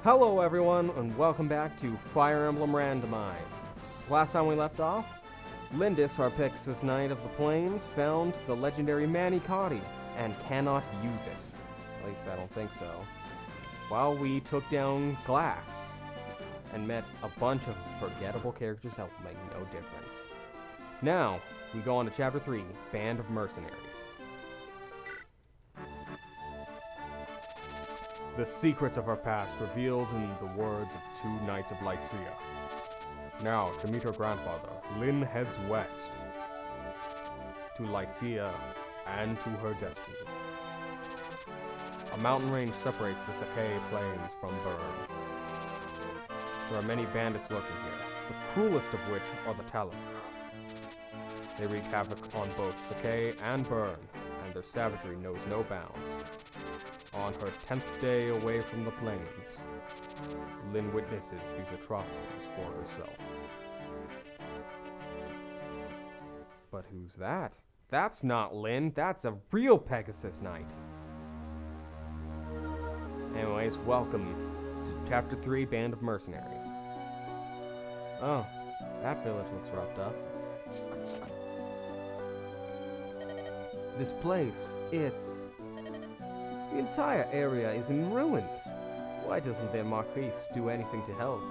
Hello everyone, and welcome back to Fire Emblem Randomized. Last time we left off, Lindis, our Pegasus Knight of the Plains, found the legendary Manicotti and cannot use it. At least I don't think so. While we took down Glass and met a bunch of forgettable characters that will make no difference. Now, we go on to Chapter 3, Band of Mercenaries. The secrets of our past revealed in the words of two knights of Lycia. Now, to meet her grandfather, Lyn heads west to Lycia and to her destiny. A mountain range separates the Sakai plains from Bern. There are many bandits lurking here, the cruelest of which are the Talon. They wreak havoc on both Sakai and Bern, and their savagery knows no bounds. On her 10th day away from the plains, Lyn witnesses these atrocities for herself. But who's that? That's not Lyn, that's a real Pegasus Knight. Anyways, welcome to Chapter 3, Band of Mercenaries. Oh, that village looks roughed up. This place, the entire area is in ruins. Why doesn't their Marquis do anything to help?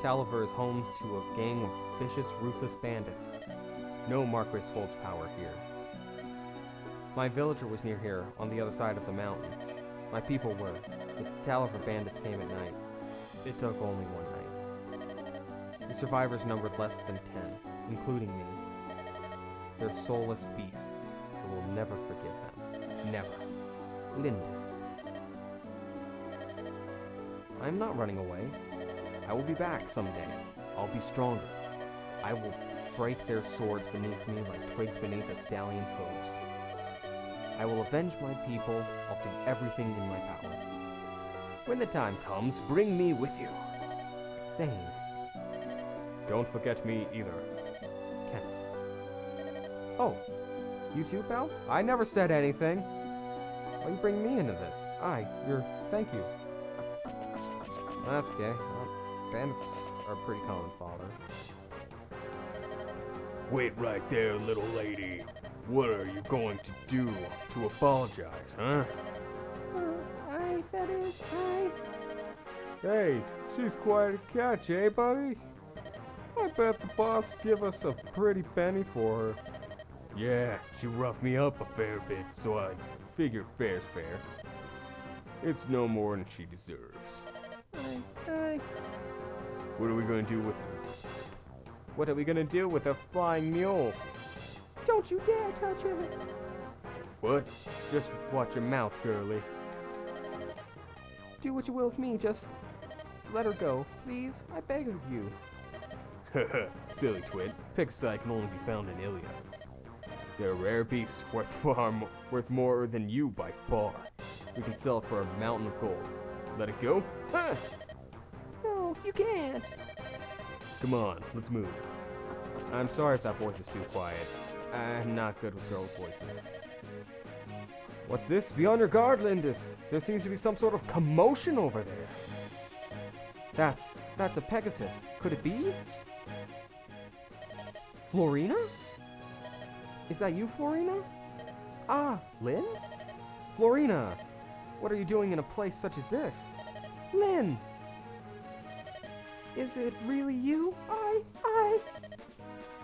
Taliver is home to a gang of vicious, ruthless bandits. No Marquis holds power here. My villager was near here, on the other side of the mountain. My people were. The Taliver bandits came at night. It took only one night. The survivors numbered less than 10, including me. They're soulless beasts. I will never forgive them. Never. Lindis. I am not running away. I will be back someday. I'll be stronger. I will break their swords beneath me like twigs beneath a stallion's hooves. I will avenge my people. I'll do everything in my power. When the time comes, bring me with you. Same. Don't forget me either. Kent. Oh, you too, pal? I never said anything. Why you bring me into this? Thank you. That's okay. Bandits are pretty common, father. Wait right there, little lady. What are you going to do to apologize, huh? Hi. Hey, she's quite a catch, eh, buddy? I bet the boss give us a pretty penny for her. Yeah, she roughed me up a fair bit, so I figure fair's fair. It's no more than she deserves. Hi. What are we gonna do with her? What are we gonna do with a flying mule? Don't you dare touch her! What? Just watch your mouth, girlie. Do what you will with me, just let her go, please. I beg of you. Haha, silly twit. Pixie can only be found in Ilia. They're rare beasts worth more than you by far. We can sell it for a mountain of gold. Let it go? Huh. No, you can't. Come on, let's move. I'm sorry if that voice is too quiet. I'm not good with girls' voices. What's this? Be on your guard, Lindis. There seems to be some sort of commotion over there. That's a Pegasus. Could it be? Florina? Is that you, Florina? Ah, Lyn? Florina, what are you doing in a place such as this? Lyn! Is it really you? I...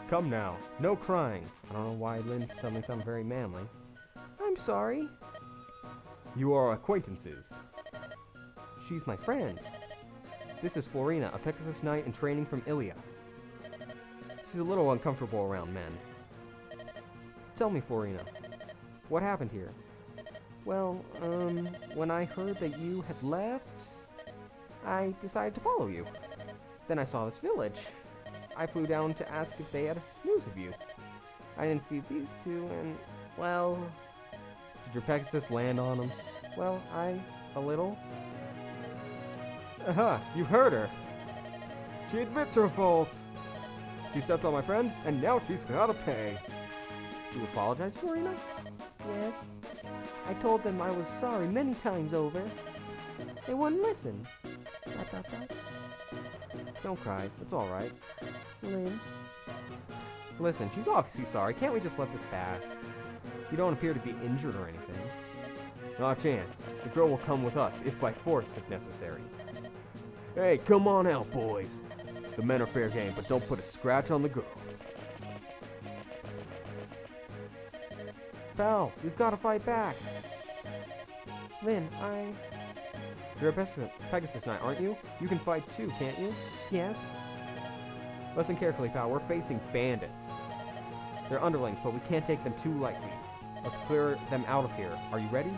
Come now, no crying. I don't know why Lyn suddenly sounds very manly. I'm sorry. You are acquaintances. She's my friend. This is Florina, a Pegasus Knight in training from Ilia. She's a little uncomfortable around men. Tell me, Florina, what happened here? Well, when I heard that you had left, I decided to follow you. Then I saw this village. I flew down to ask if they had news of you. I didn't see these two, and, well... Did your Pegasus land on them? Well, a little. Aha, you heard her. She admits her faults. She stepped on my friend, and now she's gotta pay. Did you apologize, Florina? Yes. I told them I was sorry many times over. They wouldn't listen. Don't cry. It's alright. Lynn. Listen, she's obviously sorry. Can't we just let this pass? You don't appear to be injured or anything. Not a chance. The girl will come with us, if by force if necessary. Hey, come on out, boys. The men are fair game, but don't put a scratch on the girls. Pal, we've got to fight back. Lynn, You're a Pegasus Knight, aren't you? You can fight too, can't you? Yes. Listen carefully, pal. We're facing bandits. They're underlings, but we can't take them too lightly. Let's clear them out of here. Are you ready?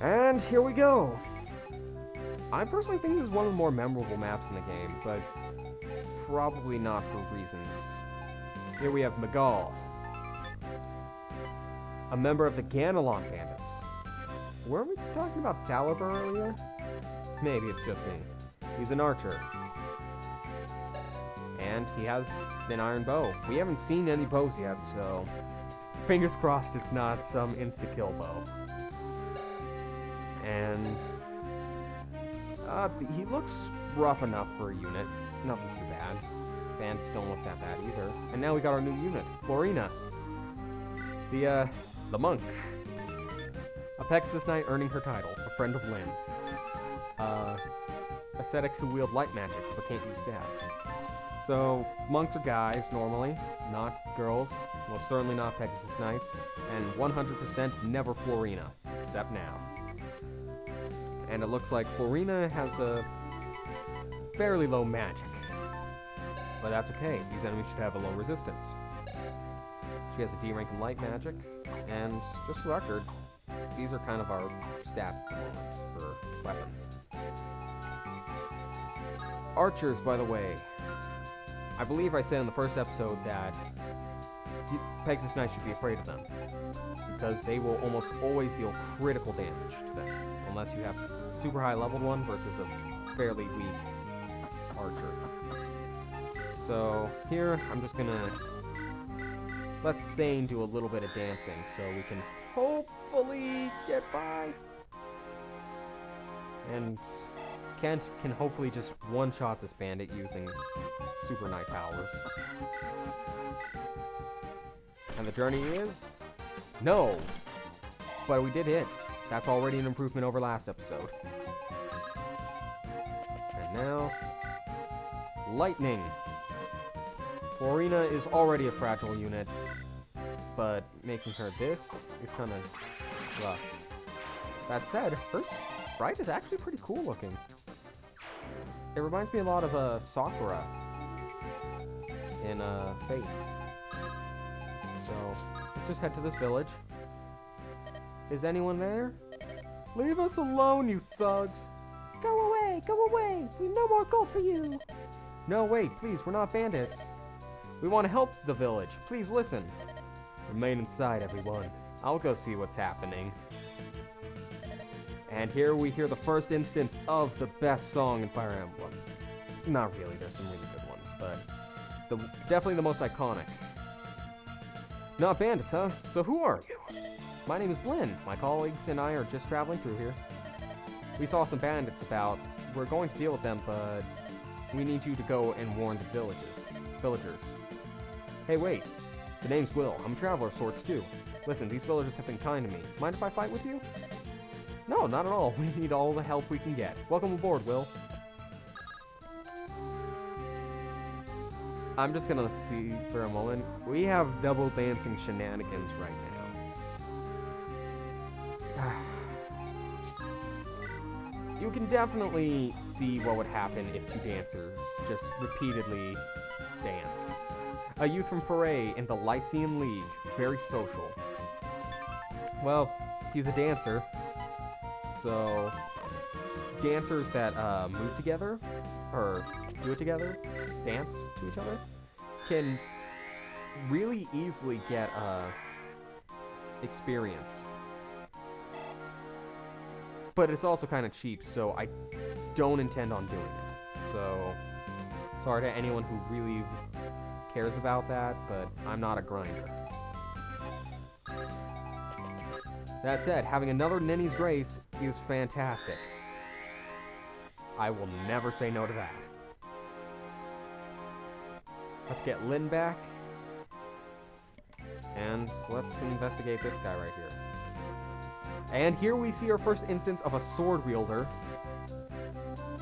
And here we go. I personally think this is one of the more memorable maps in the game, but probably not for reasons. Here we have Magal, a member of the Ganelon bandits. Weren't we talking about Taliber earlier? Maybe it's just me. He's an archer. And he has an iron bow. We haven't seen any bows yet, so fingers crossed it's not some insta-kill bow. And he looks rough enough for a unit. Nothing too bad. Bandits don't look that bad either. And now we got our new unit, Florina. The monk. A Pegasus Knight earning her title, a friend of Lynn's. Ascetics who wield light magic but can't use staves. So, monks are guys, normally, not girls. Well, certainly not Pegasus Knights. And 100% never Florina, except now. And it looks like Florina has a fairly low magic. But that's okay, these enemies should have a low resistance. She has a D rank in light magic, and just for the record, these are kind of our stats at the moment for weapons. Archers, by the way. I believe I said in the first episode that Pegasus Knights should be afraid of them, because they will almost always deal critical damage to them, unless you have super high leveled one versus a fairly weak archer. So here, I'm just gonna let Sane do a little bit of dancing so we can hopefully get by. And Kent can hopefully just one-shot this bandit using Super Knight powers. And the journey is... no! But we did hit. That's already an improvement over last episode. And now... lightning! Florina is already a fragile unit, but making her this is kind of rough. That said, her sprite is actually pretty cool looking. It reminds me a lot of Sakura in Fates. So, let's just head to this village. Is anyone there? Leave us alone, you thugs! Go away! Go away! We've no more gold for you! No, wait, please, we're not bandits. We want to help the village. Please listen. Remain inside, everyone. I'll go see what's happening. And here we hear the first instance of the best song in Fire Emblem. Not really, there's some really good ones, but definitely the most iconic. Not bandits, huh? So who are you? My name is Lynn. My colleagues and I are just traveling through here. We saw some bandits about. We're going to deal with them, but we need you to go and warn the villagers. Hey, wait. The name's Will. I'm a traveler of sorts, too. Listen, these villagers have been kind to me. Mind if I fight with you? No, not at all. We need all the help we can get. Welcome aboard, Will. I'm just gonna see for a moment. We have double dancing shenanigans right now. You can definitely see what would happen if two dancers just repeatedly danced. A youth from Foray in the Lycian League. Very social. Well, he's a dancer. So, dancers that move together, or do it together, dance to each other, can really easily get experience. But it's also kind of cheap, so I don't intend on doing it. So, sorry to anyone who really cares about that, but I'm not a grinder. That said, having another Ninny's Grace is fantastic. I will never say no to that. Let's get Lynn back. And let's investigate this guy right here. And here we see our first instance of a sword wielder.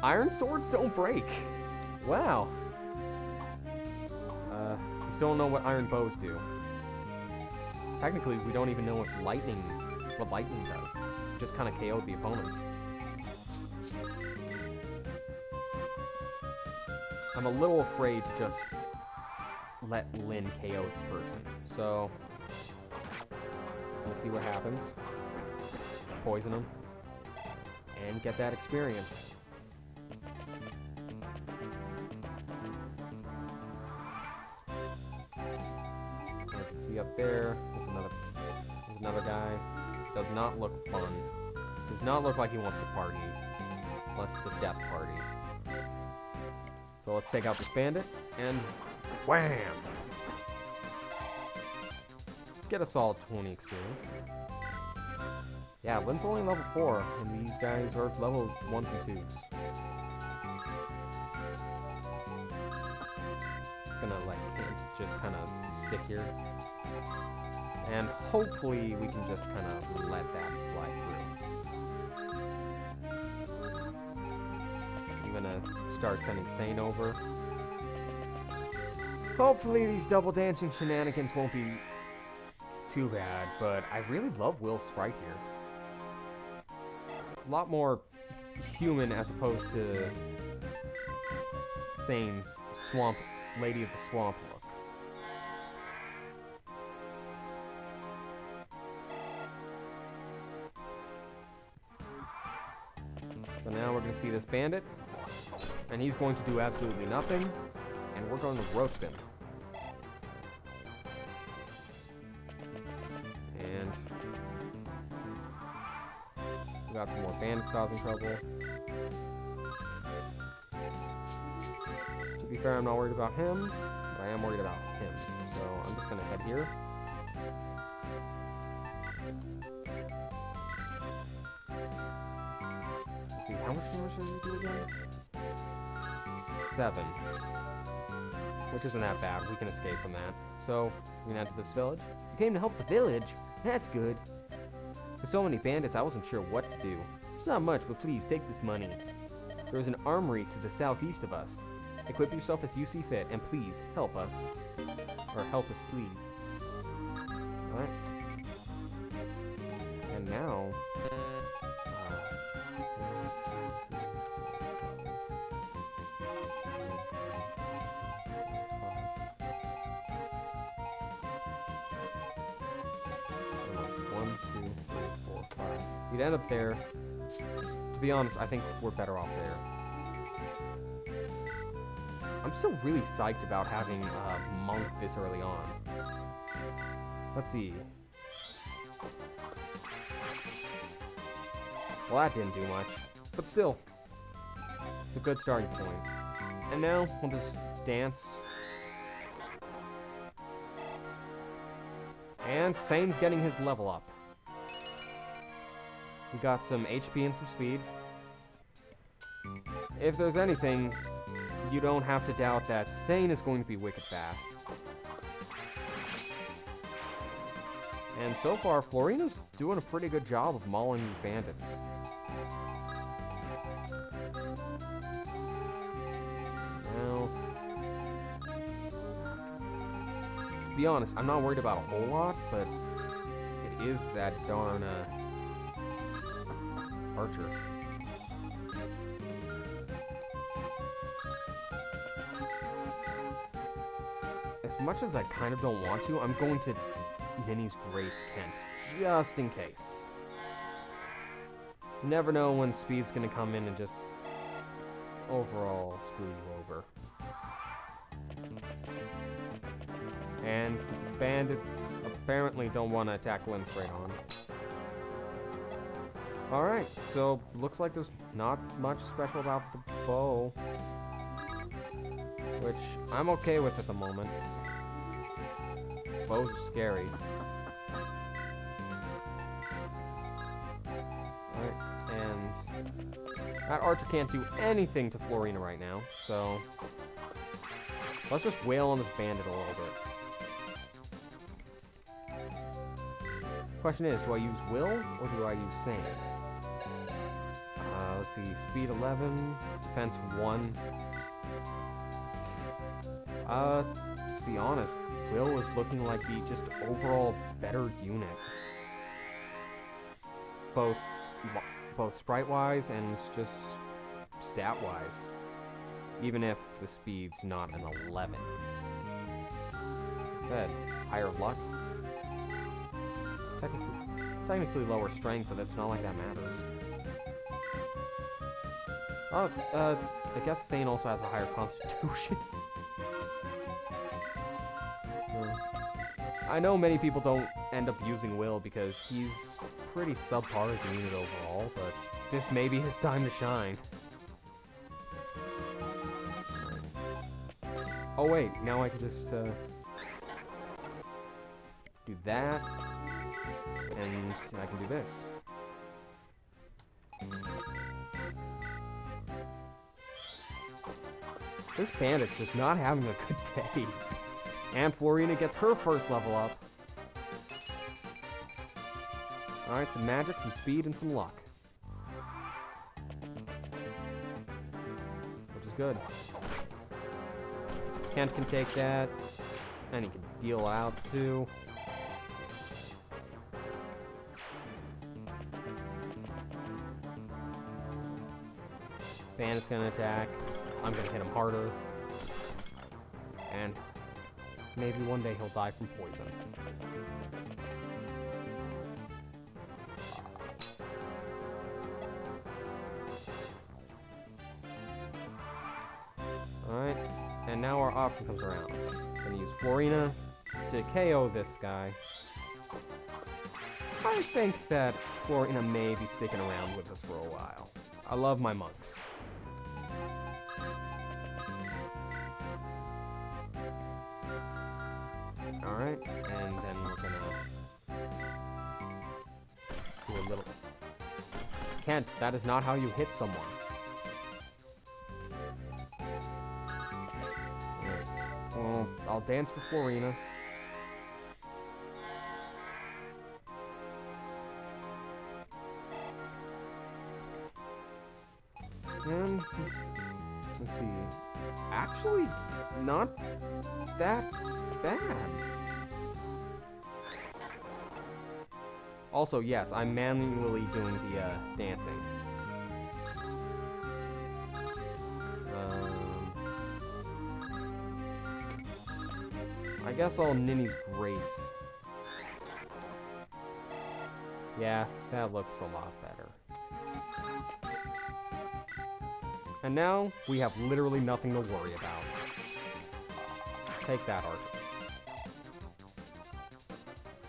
Iron swords don't break. Wow. We still don't know what iron bows do. Technically, we don't even know what lightning does. Just kind of KO'd the opponent. I'm a little afraid to just let Lynn KO this person. So, we'll see what happens. Poison him. And get that experience. I can see up there. There's another guy. Does not look fun. Does not look like he wants to party. Unless it's a death party. So let's take out this bandit, and wham! Get a solid 20 experience. Yeah, Lynn's only level 4, and these guys are level 1s and 2s. Gonna let him just kind of stick here. And hopefully we can just kind of let that slide through. I'm gonna start sending Sane over. Hopefully these double dancing shenanigans won't be too bad, but I really love Will's sprite here. A lot more human as opposed to Sane's swamp, Lady of the Swamp look. So now we're going to see this bandit, and he's going to do absolutely nothing, and we're going to roast him. And we got some more bandits causing trouble. To be fair, I'm not worried about him, but I am worried about him. So I'm just going to head here. Let's see, how much damage does he do again? 7. Which isn't that bad. We can escape from that. So, we can head to this village. You came to help the village? That's good. With so many bandits, I wasn't sure what to do. It's not much, but please, take this money. There's an armory to the southeast of us. Equip yourself as you see fit, and please, help us. Or help us, please. Alright. And now... we'd end up there. To be honest, I think we're better off there. I'm still really psyched about having Monk this early on. Let's see. Well, that didn't do much. But still, it's a good starting point. And now, we'll just dance. And Sane's getting his level up. We got some HP and some speed. If there's anything, you don't have to doubt that Sane is going to be wicked fast. And so far, Florina's doing a pretty good job of mauling these bandits. Now, to be honest, I'm not worried about a whole lot, but it is that darn, Archer. As much as I kind of don't want to, I'm going to Ninny's Grace Kent, just in case. You never know when Speed's gonna come in and just overall screw you over. And the bandits apparently don't want to attack Lynn straight on. Alright, so looks like there's not much special about the bow. Which I'm okay with at the moment. Bows are scary. Alright, and That archer can't do anything to Florina right now, so let's just wail on this bandit a little bit. Question is, do I use will or do I use sane? Let's see, speed 11, defense 1. To be honest, Will is looking like the just overall better unit. Both sprite-wise and just stat-wise. Even if the speed's not an 11. Like I said, higher luck. Technically lower strength, but that's not like that matters. Oh, I guess Sane also has a higher constitution. I know many people don't end up using Will because he's pretty subpar as a unit overall, but this may be his time to shine. Oh wait, now I can just do that, and I can do this. This bandit's just not having a good day. And Florina gets her first level up. Alright, some magic, some speed, and some luck. Which is good. Kent can take that. And he can deal out too. Bandit's gonna attack. I'm gonna hit him harder. And maybe one day he'll die from poison. Alright, and now our option comes around. I'm gonna use Florina to KO this guy. I think that Florina may be sticking around with us for a while. I love my monks. Alright, and then we're gonna do a little... Kent, that is not how you hit someone. Right. Well, I'll dance for Florina. And, let's see, actually, not that bad. Also, yes, I'm manually doing the dancing. I guess I'll Ninny's Grace. Yeah, that looks a lot better. And now, we have literally nothing to worry about. Take that, Archer.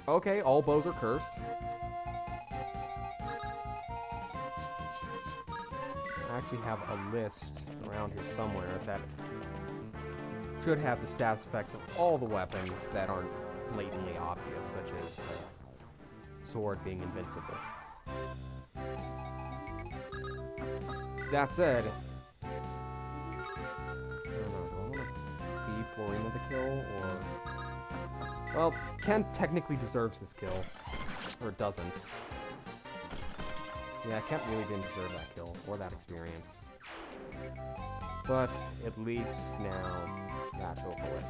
Okay, all bows are cursed. I actually have a list around here somewhere that should have the status effects of all the weapons that aren't blatantly obvious, such as the sword being invincible. That said, I don't know, do I want to feed Florina the kill, or... Well, Kent technically deserves this kill, or doesn't. Yeah, Kent really didn't deserve that kill, or that experience. But, at least now, that's over with.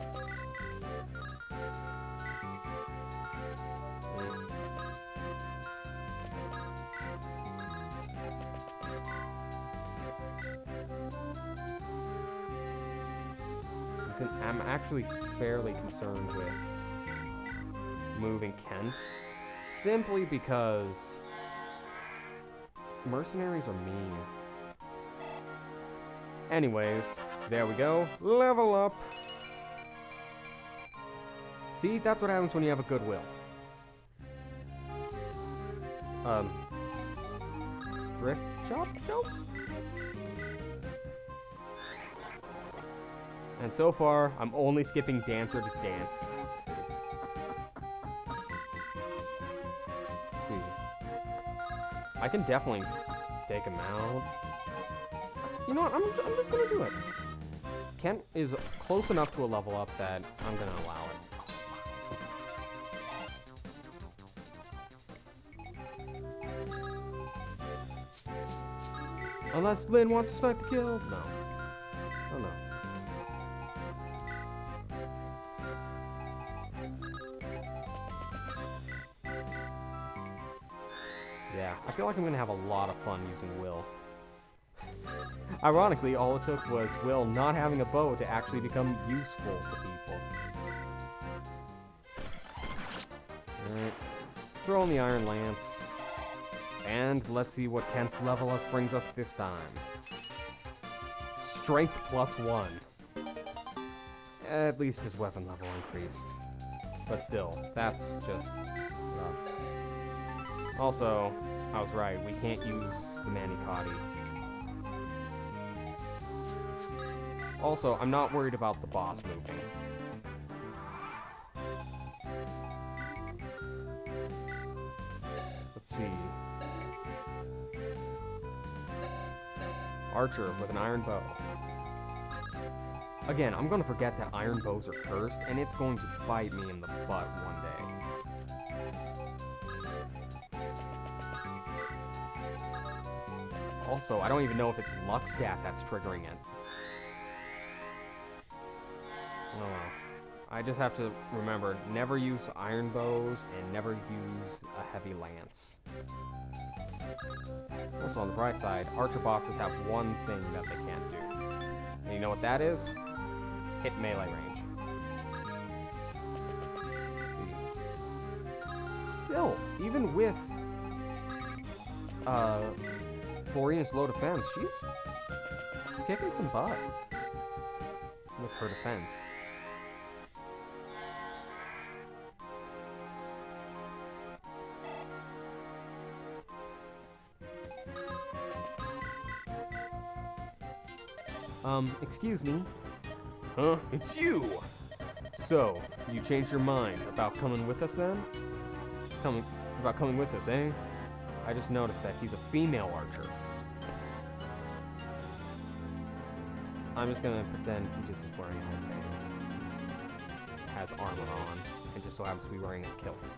I'm actually fairly concerned with moving Kent, simply because mercenaries are mean. Anyways, there we go. Level up! See, that's what happens when you have a goodwill. Thrift shop? Nope. And so far, I'm only skipping Dancer to dance. Let's see. I can definitely take him out. You know what? I'm just gonna do it. Kent is close enough to a level up that I'm gonna allow it. Unless Lynn wants to snipe the kill. No. Oh no. Yeah, I feel like I'm gonna have a lot of fun using Will. Ironically, all it took was Will not having a bow to actually become useful to people. Alright. Throw in the Iron Lance. And let's see what Kent's level up brings us this time. Strength +1. At least his weapon level increased. But still, that's just rough. Also, I was right, we can't use the Manicotti. Also, I'm not worried about the boss moving. Let's see. Archer with an iron bow. Again, I'm gonna forget that iron bows are cursed, and it's going to bite me in the butt one day. Also, I don't even know if it's luck stat that's triggering it. Oh well. I just have to remember, never use iron bows and never use a heavy lance. Also, on the bright side, archer bosses have one thing that they can't do. And you know what that is? Hit melee range. Still, even with Florena's low defense, she's kicking some butt with her defense. Excuse me? Huh? It's you! So, you changed your mind about coming with us then? About coming with us, eh? I just noticed that he's a female archer. I'm just gonna pretend he just is wearing a headband. Has armor on, and just so happens to be wearing a kilt.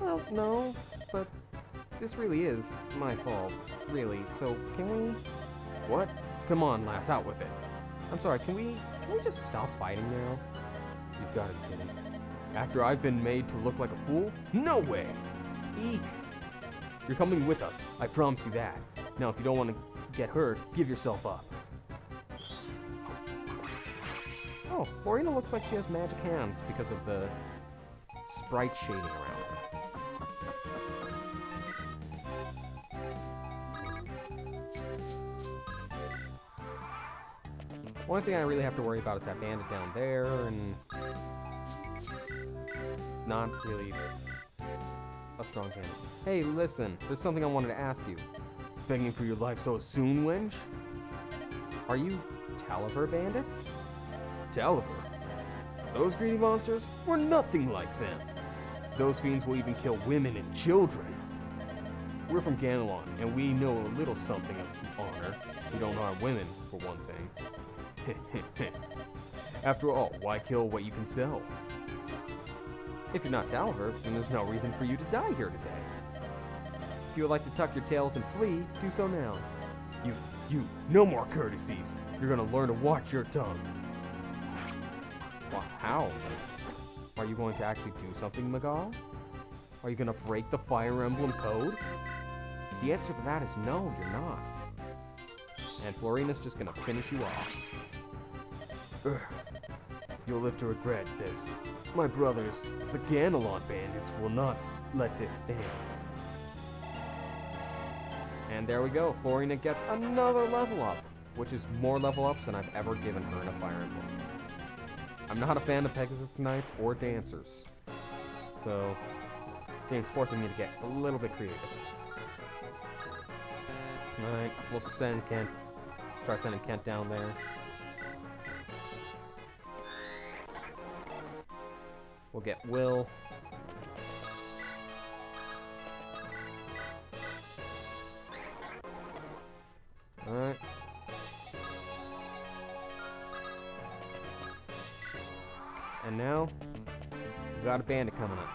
Well, no, but this really is my fault, really, so can we... What? Come on, lads, out with it. I'm sorry, can we just stop fighting now? You've got to be kidding. After I've been made to look like a fool? No way! Eek! You're coming with us, I promise you that. Now, if you don't want to get hurt, give yourself up. Oh, Florina looks like she has magic hands because of the sprite shading around her. One thing I really have to worry about is that bandit down there, and it's not really a strong bandit. Hey, listen, there's something I wanted to ask you. Begging for your life so soon, wench? Are you Taliver bandits? Taliver? Those greedy monsters? We're nothing like them. Those fiends will even kill women and children. We're from Ganelon, and we know a little something of honor. We don't harm women, for one thing. After all, why kill what you can sell? If you're not Taliver, then there's no reason for you to die here today. If you would like to tuck your tails and flee, do so now. You, no more courtesies. You're gonna learn to watch your tongue. Well, how? Are you going to actually do something, Magal? Are you gonna break the Fire Emblem code? The answer to that is no, you're not. And Florina's just gonna finish you off. You'll live to regret this. My brothers, the Ganelon bandits, will not let this stand. And there we go, Florina gets another level up, which is more level ups than I've ever given her in a Fire Emblem. I'm not a fan of Pegasus Knights or Dancers, so this game's forcing me to get a little bit creative. Alright, we'll send Kent. Start sending Kent down there. We'll get Will. Alright. And now, we got a bandit coming up.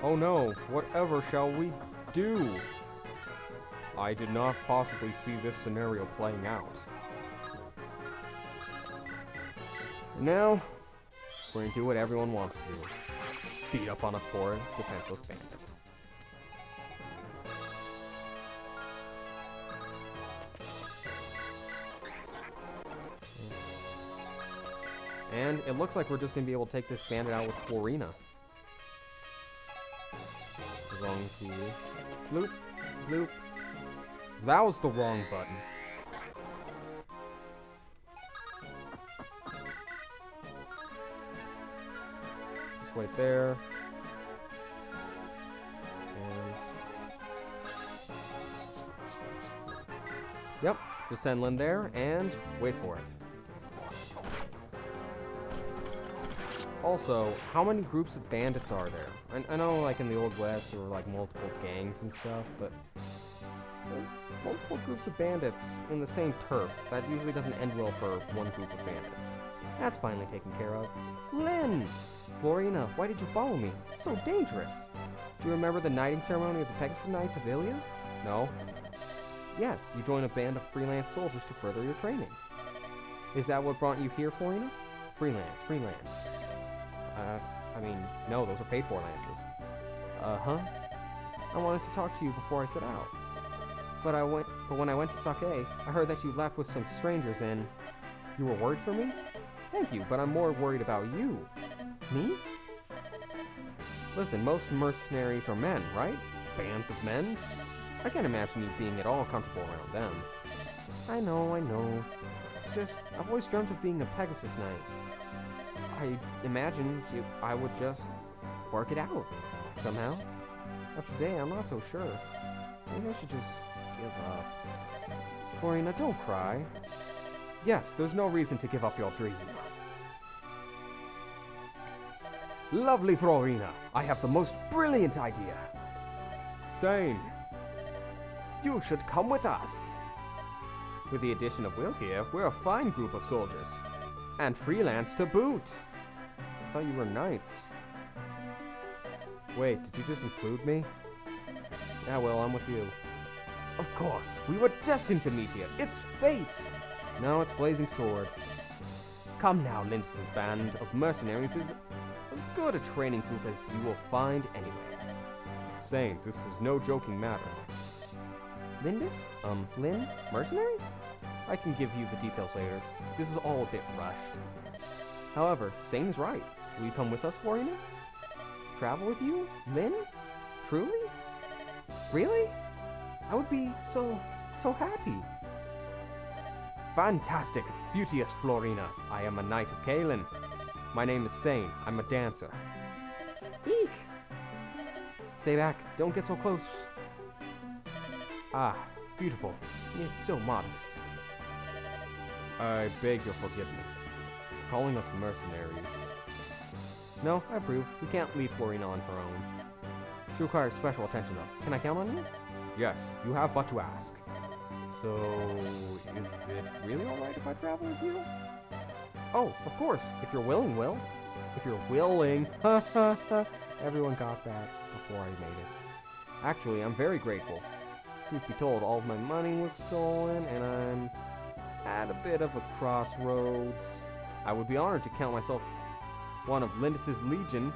Oh no, whatever shall we do? I did not possibly see this scenario playing out. Now, we're going to do what everyone wants to do. Beat up on a poor, defenseless bandit. And it looks like we're just going to be able to take this bandit out with Florina. As long as we... Bloop, bloop. That was the wrong button. Just wait there. And... Yep, just send Lynn there, and wait for it. Also, how many groups of bandits are there? I know, like, in the Old West, there were, like, multiple gangs and stuff, but... multiple groups of bandits in the same turf. That usually doesn't end well for one group of bandits. That's finally taken care of. Lynn! Florina, why did you follow me? It's so dangerous. Do you remember the knighting ceremony of the Pegasus Knights of Ilia? No. Yes, you joined a band of freelance soldiers to further your training. Is that what brought you here, Florina? Freelance. I mean, no, those are paid-for lances. Uh-huh. I wanted to talk to you before I set out. But when I went to Sake, I heard that you left with some strangers and... You were worried for me? Thank you, but I'm more worried about you. Me? Listen, most mercenaries are men, right? Bands of men? I can't imagine you being at all comfortable around them. I know. It's just, I've always dreamt of being a Pegasus Knight. I imagined I would just work it out, somehow. After today, I'm not so sure. Maybe I should just give up. Florina, don't cry. Yes, there's no reason to give up your dream. Lovely Florina, I have the most brilliant idea. Sane. You should come with us. With the addition of Will here, we're a fine group of soldiers. And freelance to boot. I thought you were knights. Wait, did you just include me? Yeah, well, I'm with you. Of course, we were destined to meet here. It's fate. No, it's Blazing Sword. Come now, Lindis' band of mercenaries is as good a training group as you will find anywhere. Saint, this is no joking matter. Lindis? Lynn? Mercenaries? I can give you the details later. This is all a bit rushed. However, Sane is right. Will you come with us, Florina? Travel with you? Lynn? Truly? Really? I would be so happy. Fantastic, beauteous Florina. I am a knight of Kalen. My name is Sane. I'm a dancer. Eek! Stay back. Don't get so close. Ah, beautiful. Yet so modest. I beg your forgiveness. Calling us mercenaries. No, I approve. We can't leave Florina on her own. She requires special attention, though. Can I count on you? Yes, you have but to ask. So, is it really alright if I travel with you? Oh, of course, if you're willing, Will. If you're willing. Everyone got that before I made it. Actually, I'm very grateful. Truth be told, all of my money was stolen, and I'm at a bit of a crossroads. I would be honored to count myself one of Lindis' legion.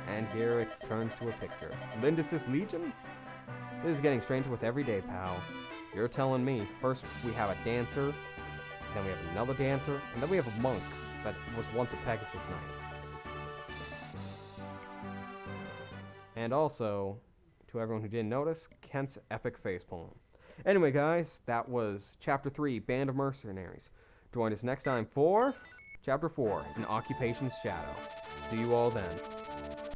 And here it turns to a picture. Lindis' legion? This is getting stranger with every day, pal. You're telling me. First, we have a dancer, then we have another dancer, and then we have a monk that was once a Pegasus Knight. And also, to everyone who didn't notice, Kent's epic facepalm. Anyway, guys, that was Chapter 3, Band of Mercenaries. Join us next time for Chapter 4, An Occupation's Shadow. See you all then.